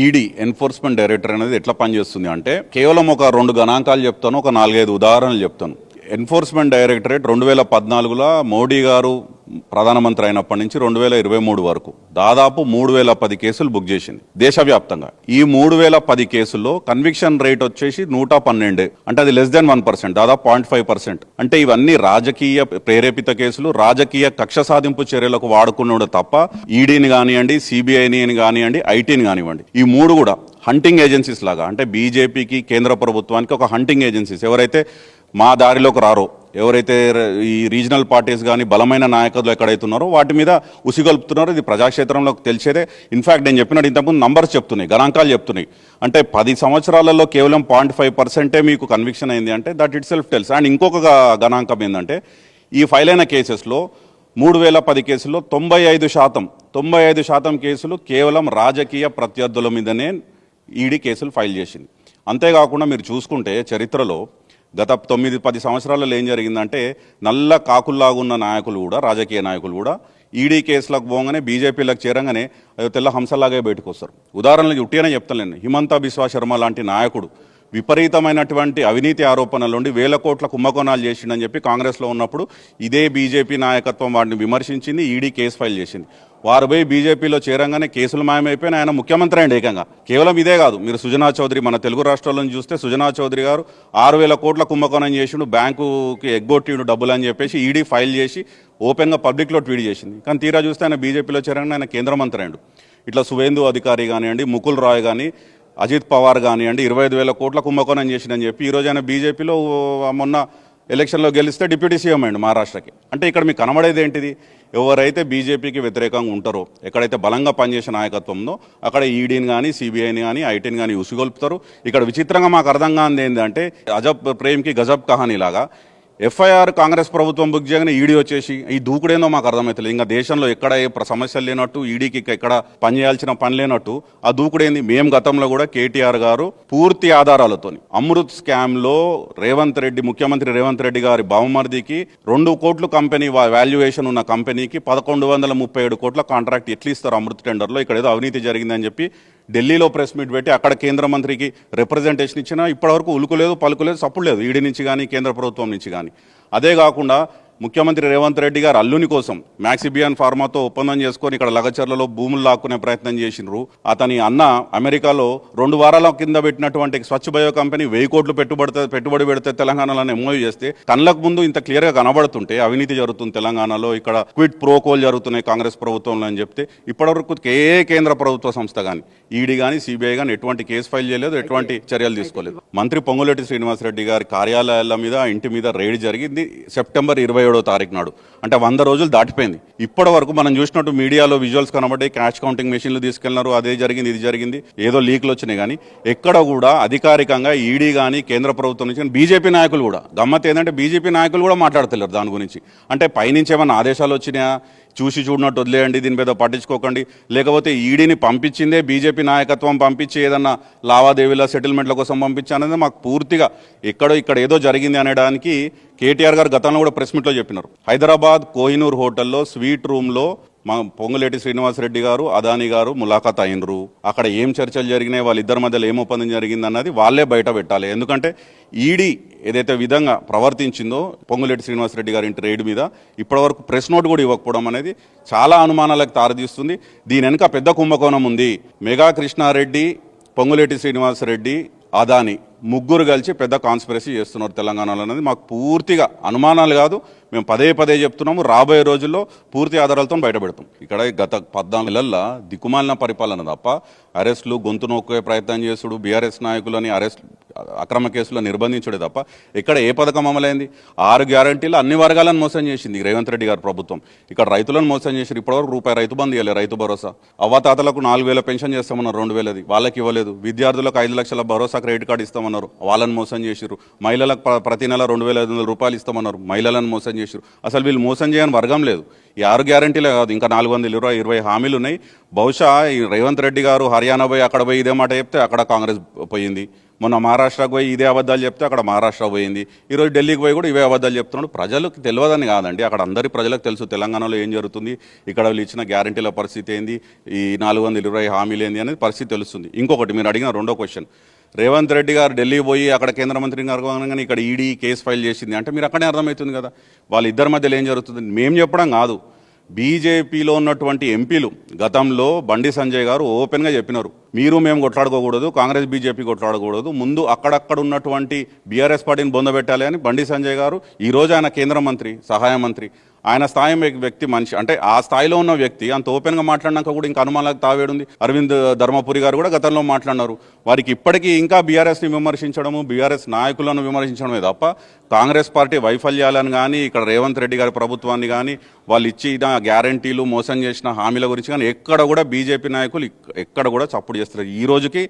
ED enforcement director అనేది ఎట్లా పనిచేస్తుంది అంటే కేవలం ఒక 2 గణాంకాలు చెప్తాను, ఒక 4-5 ఉదాహరణలు చెప్తాను. ఎన్ఫోర్స్మెంట్ డైరెక్టరేట్ 2014లో మోడీ గారు ప్రధానమంత్రి అయినప్పటి నుంచి 2023 వరకు దాదాపు 3010 కేసులు బుక్ చేసింది దేశవ్యాప్తంగా. ఈ 3010 కేసుల్లో కన్విక్షన్ రేట్ వచ్చేసి 112, అంటే అది లెస్ దెన్ 1%, దాదాపు 0.5%. అంటే ఇవన్నీ రాజకీయ ప్రేరేపిత కేసులు, రాజకీయ కక్ష సాధింపు చర్యలకు వాడుకున్నాడు తప్ప ఈడీని కానివ్వండి, సిబిఐని కానివ్వండి, ఐటీని కానివ్వండి, ఈ 3 కూడా హంటింగ్ ఏజెన్సీస్ లాగా, అంటే బీజేపీకి కేంద్ర ప్రభుత్వానికి ఒక హంటింగ్ ఏజెన్సీస్. ఎవరైతే మా దారిలోకి రారో, ఎవరైతే ఈ రీజనల్ పార్టీస్ కానీ బలమైన నాయకులు ఎక్కడైతే ఉన్నారో వాటి మీద ఉసిగొల్పుతున్నారో ఇది ప్రజాక్షేత్రంలో తెలిసేదే. ఇన్ఫాక్ట్ నేను చెప్పినట్టు ఇంతకుముందు నంబర్స్ చెప్తున్నాయి, గణాంకాలు చెప్తున్నాయి. అంటే 10 సంవత్సరాలలో కేవలం 0.5% మీకు కన్విక్షన్ అయింది అంటే that it self tells. And ఇంకొక గణాంకం ఏంటంటే ఈ ఫైల్ అయిన కేసెస్లో 3010 కేసుల్లో 95% కేసులు కేవలం రాజకీయ ప్రత్యర్థుల మీదనే ఈడీ కేసులు ఫైల్ చేసింది. అంతేకాకుండా మీరు చూసుకుంటే చరిత్రలో గత 9-10 సంవత్సరాలలో ఏం జరిగిందంటే నల్ల కాకుల్లాగున్న నాయకులు కూడా, రాజకీయ నాయకులు కూడా ఈడీ కేసులకు పోగానే బీజేపీలకు చేరంగానే తెల్ల హంసలాగే బయటకు వస్తారు. ఉదాహరణకి ఉట్టిగానే చెప్తాను, హిమంతా బిశ్వా శర్మ లాంటి నాయకుడు విపరీతమైనటువంటి అవినీతి ఆరోపణల నుండి 1000 కోట్ల కుంభకోణాలు చేసిండని చెప్పి కాంగ్రెస్లో ఉన్నప్పుడు ఇదే బీజేపీ నాయకత్వం వాడిని విమర్శించింది, ఈడీ కేసు ఫైల్ చేసింది. వారు పోయి బీజేపీలో చేరంగానే కేసులు మాయమైపోయిన ఆయన ముఖ్యమంత్రి అండి ఏకంగా. కేవలం ఇదే కాదు, మీరు సుజనా చౌదరి, మన తెలుగు రాష్ట్రాల్లో చూస్తే సుజనా చౌదరి గారు 6000 కోట్ల కుంభకోణం చేసిండు, బ్యాంకుకి ఎగ్గొట్టిండు డబ్బులు అని చెప్పేసి ఈడీ ఫైల్ చేసి ఓపెన్గా పబ్లిక్లో ట్వీట్ చేసింది. కానీ తీరా చూస్తే ఆయన బీజేపీలో చేరంగానే ఆయన కేంద్ర మంత్రి అయ్యాడు. ఇట్లా సువేందు అధికారి కానివ్వండి, ముకుల్ రాయ్ కానీ, అజిత్ పవార్ కానివ్వండి 25,000 కోట్ల కుంభకోణం చేసిందని చెప్పి ఈరోజు ఆయన బీజేపీలో మొన్న ఎలక్షన్లో గెలిస్తే డిప్యూటీ సీఎం అయ్యండి మహారాష్ట్రకి. అంటే ఇక్కడ మీకు కనబడేది ఏంటిది? ఎవరైతే బీజేపీకి వ్యతిరేకంగా ఉంటారో, ఎక్కడైతే బలంగా పనిచేసే నాయకత్వం ఉందో అక్కడ ఈడీని కానీ, సిబిఐని కానీ, ఐటీని కానీ ఉసిగొల్పుతారు. ఇక్కడ విచిత్రంగా మాకు అర్థం కానిది ఏంటంటే అజబ్ ప్రేమ్కి గజబ్ కహానీ లాగా ఎఫ్ఐఆర్ కాంగ్రెస్ ప్రభుత్వం బుక్ చేయగానే ఈడీ వచ్చేసి ఈ దూకుడేందో మాకు అర్థమవుతుంది. ఇంకా దేశంలో ఎక్కడ ఏ సమస్యలు లేనట్టు, ఈడీకి ఎక్కడ పని చేయాల్సిన పని లేనట్టు ఆ దూకుడేంది. మేము గతంలో కూడా కేటీఆర్ గారు పూర్తి ఆధారాలతో అమృత్ స్కామ్లో ముఖ్యమంత్రి రేవంత్ రెడ్డి గారి బావమర్దికి 2 కోట్లు కంపెనీ వాల్యుయేషన్ ఉన్న కంపెనీకి 1137 కోట్ల కాంట్రాక్ట్ ఎట్లా ఇస్తారు అమృత్ టెండర్లో, ఇక్కడ ఏదో అవినీతి జరిగిందని చెప్పి ఢిల్లీలో ప్రెస్ మీట్ పెట్టి అక్కడ కేంద్ర మంత్రికి రిప్రజెంటేషన్ ఇచ్చినా ఇప్పటివరకు ఉలుకులేదు, పలుకులేదు, సప్పుడు లేదు ఈడీ నుంచి కానీ కేంద్ర ప్రభుత్వం నుంచి కానీ. అదే కాకుండా ముఖ్యమంత్రి రేవంత్ రెడ్డి గారు అల్లుని కోసం మ్యాక్సిబియాన్ ఫార్మాతో ఒప్పందం చేసుకొని ఇక్కడ లగచర్లలో భూములు లాక్కునే ప్రయత్నం చేసినారు. అతని అన్న అమెరికాలో 2 వారాల కింద పెట్టినటువంటి స్వచ్ఛ బయో కంపెనీ 1000 కోట్లు పెట్టుబడి పెడితే తెలంగాణలో ఎంఓయూ చేస్తే కళ్ళకు ముందు ఇంత క్లియర్గా కనబడుతుంటే అవినీతి జరుగుతుంది తెలంగాణలో, ఇక్కడ క్విట్ ప్రోకోల్ జరుగుతున్నాయి కాంగ్రెస్ ప్రభుత్వంలో అని చెప్తే ఇప్పటివరకు ఏ కేంద్ర ప్రభుత్వ సంస్థ కానీ, ఈడీ కానీ, సిబిఐ కానీ ఎటువంటి కేసు ఫైల్ చేయలేదు, ఎటువంటి చర్యలు తీసుకోలేదు. మంత్రి పొంగులేటి శ్రీనివాసరెడ్డి గారి కార్యాలయాల మీద, ఇంటి మీద రైడ్ జరిగింది సెప్టెంబర్ 27వ తారీఖు నాడు. అంటే 100 రోజులు దాటిపోయింది. ఇప్పటి వరకు మనం చూసినట్టు మీడియాలో విజువల్స్ కనబడి క్యాష్ కౌంటింగ్ మెషిన్లు తీసుకెళ్లినారు, అదే జరిగింది, ఇది జరిగింది, ఏదో లీక్లు వచ్చినాయి. కానీ ఎక్కడ కూడా అధికారికంగా ఈడీ కానీ కేంద్ర ప్రభుత్వం నుంచి కానీ బీజేపీ నాయకులు కూడా, గమ్మత్ ఏంటంటే బీజేపీ నాయకులు కూడా మాట్లాడతలేరు దాని గురించి. అంటే పైనుంచి ఏమైనా ఆదేశాలు వచ్చినాయా, చూసి చూడనట్టు వదిలేయండి, దీని మీద పట్టించుకోకండి, లేకపోతే ఈడీని పంపించిందే బీజేపీ నాయకత్వం పంపించి ఏదన్నా లావాదేవీల సెటిల్మెంట్ల కోసం పంపించానది మాకు పూర్తిగా ఇక్కడ ఏదో జరిగింది అనడానికి కేటీఆర్ గారు గతంలో కూడా ప్రెస్ మీట్లో చెప్పినారు. హైదరాబాద్ కోహినూర్ హోటల్లో స్వీట్ రూమ్లో మా పొంగులేటి శ్రీనివాసరెడ్డి గారు, అదానీ గారు ములాఖాత్ అయినరు. అక్కడ ఏం చర్చలు జరిగినాయి, వాళ్ళిద్దరి మధ్యలో ఏం ఒప్పందం జరిగింది అన్నది వాళ్ళే బయట పెట్టాలి. ఎందుకంటే ఈడీ ఏదైతే విధంగా ప్రవర్తించిందో పొంగులేటి శ్రీనివాసరెడ్డి గారి ఇంటి రైడ్ మీద ఇప్పటివరకు ప్రెస్ నోట్ కూడా ఇవ్వకపోవడం అనేది చాలా అనుమానాలకు తారదీస్తుంది. దీని వెనుక పెద్ద కుంభకోణం ఉంది. మెగా కృష్ణారెడ్డి, పొంగులేటి శ్రీనివాసరెడ్డి, అదానీ ముగ్గురు కలిసి పెద్ద కాన్స్పిరసీ చేస్తున్నారు తెలంగాణలో అనేది మాకు పూర్తిగా అనుమానాలు కాదు, మేము పదే చెప్తున్నాము. రాబోయే రోజుల్లో పూర్తి ఆధారాలతో బయటపెడతాం. ఇక్కడ గత 14 నెలల్లో దిక్కుమాలిన పరిపాలన తప్ప అరెస్టులు, గొంతు నొక్కే ప్రయత్నం చేసుడు, బీఆర్ఎస్ నాయకులని అక్రమ కేసులో నిర్బంధించడే తప్ప ఇక్కడ ఏ పథకం అమలైంది? 6 గ్యారంటీలు అన్ని వర్గాలను మోసం చేసింది రేవంత్ రెడ్డి గారి ప్రభుత్వం. ఇక్కడ రైతులను మోసం చేసి ఇప్పటివరకు రూపాయి రైతు బంధు ఇవ్వలేదు, రైతు భరోసా. అవ్వాతాతలకు 4000 పెన్షన్ చేస్తామన్నారు, 2000 వాళ్ళకి ఇవ్వలేదు. విద్యార్థులకు 5 లక్షల భరోసా క్రెడిట్ కార్డు ఇస్తామన్నారు, వాళ్ళని మోసం చేసిరు. మహిళలకు ప్రతి నెల 2500 రూపాయలు ఇస్తామన్నారు, మహిళలను మోసం చేసిరు. అసలు వీళ్ళు మోసం చేయని వర్గం లేదు. ఈ 6 గ్యారంటీలే కాదు, ఇంకా 420 హామీలు ఉన్నాయి. బహుశా ఈ రేవంత్ రెడ్డి గారు హర్యానా పోయి అక్కడ పోయి ఇదే మాట చెప్తే అక్కడ కాంగ్రెస్ పోయింది, మొన్న మహారాష్ట్రకు పోయి ఇదే అబద్ధాలు చెప్తే అక్కడ మహారాష్ట్ర పోయింది, ఈరోజు ఢిల్లీకి పోయి కూడా ఇవే అబద్ధాలు చెప్తున్నాడు. ప్రజలకు తెలియదని కాదండి, అక్కడ అందరి ప్రజలకు తెలుసు తెలంగాణలో ఏం జరుగుతుంది, ఇక్కడ వాళ్ళు ఇచ్చిన గ్యారంటీల పరిస్థితి ఏంది, ఈ 420 హామీలు ఏంది అనేది పరిస్థితి తెలుస్తుంది. ఇంకొకటి మీరు అడిగిన రెండో క్వశ్చన్, రేవంత్ రెడ్డి గారు ఢిల్లీ పోయి అక్కడ కేంద్ర మంత్రి గారు ఇక్కడ ఈడీ కేసు ఫైల్ చేసింది అంటే మీరు అక్కడే అర్థమవుతుంది కదా వాళ్ళిద్దరి మధ్యలో ఏం జరుగుతుంది. మేము చెప్పడం కాదు, బీజేపీలో ఉన్నటువంటి ఎంపీలు గతంలో బండి సంజయ్ గారు ఓపెన్గా చెప్పినారు, మీరు మేము కొట్లాడుకోకూడదు, కాంగ్రెస్ బీజేపీ కొట్లాడకూడదు, ముందు అక్కడక్కడ ఉన్నటువంటి బీఆర్ఎస్ పార్టీని బొందబెట్టాలి అని బండి సంజయ్ గారు ఈరోజు ఆయన కేంద్ర మంత్రి, సహాయ మంత్రి, ఆయన స్థాయి వ్యక్తి మనిషి అంటే ఆ స్థాయిలో ఉన్న వ్యక్తి అంత ఓపెన్గా మాట్లాడినాక కూడా ఇంకా అనుమానాలకు తావేడుంది. అరవింద్ ధర్మపురి గారు కూడా గతంలో మాట్లాడినారు. వారికి ఇప్పటికీ ఇంకా బీఆర్ఎస్ని విమర్శించడము, బీఆర్ఎస్ నాయకులను విమర్శించడమే తప్ప కాంగ్రెస్ పార్టీ వైఫల్యాలను కానీ ఇక్కడ రేవంత్ రెడ్డి గారి ప్రభుత్వాన్ని కానీ వాళ్ళు ఇచ్చిన గ్యారంటీలు మోసం చేసిన హామీల గురించి కానీ ఎక్కడ కూడా బీజేపీ నాయకులు ఎక్కడ కూడా చప్పుడు చేస్తారు. ఈ రోజుకి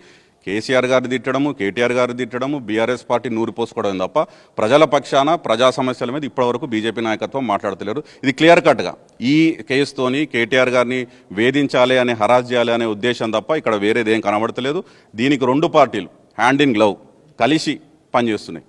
కేసీఆర్ గారు తిట్టడము, కేటీఆర్ గారు తిట్టడము, బీఆర్ఎస్ పార్టీ నూరి పోసుకోవడం తప్ప ప్రజల పక్షాన ప్రజా సమస్యల మీద ఇప్పటివరకు బీజేపీ నాయకత్వం మాట్లాడతలేరు. ఇది క్లియర్ కట్గా ఈ కేసుతోని కేటీఆర్ గారిని వేధించాలి అనే, హరాస్ చేయాలి అనే ఉద్దేశం తప్ప ఇక్కడ వేరేదేం కనబడతలేదు. దీనికి రెండు పార్టీలు హ్యాండ్ ఇన్ గ్లవ్ కలిసి పనిచేస్తున్నాయి.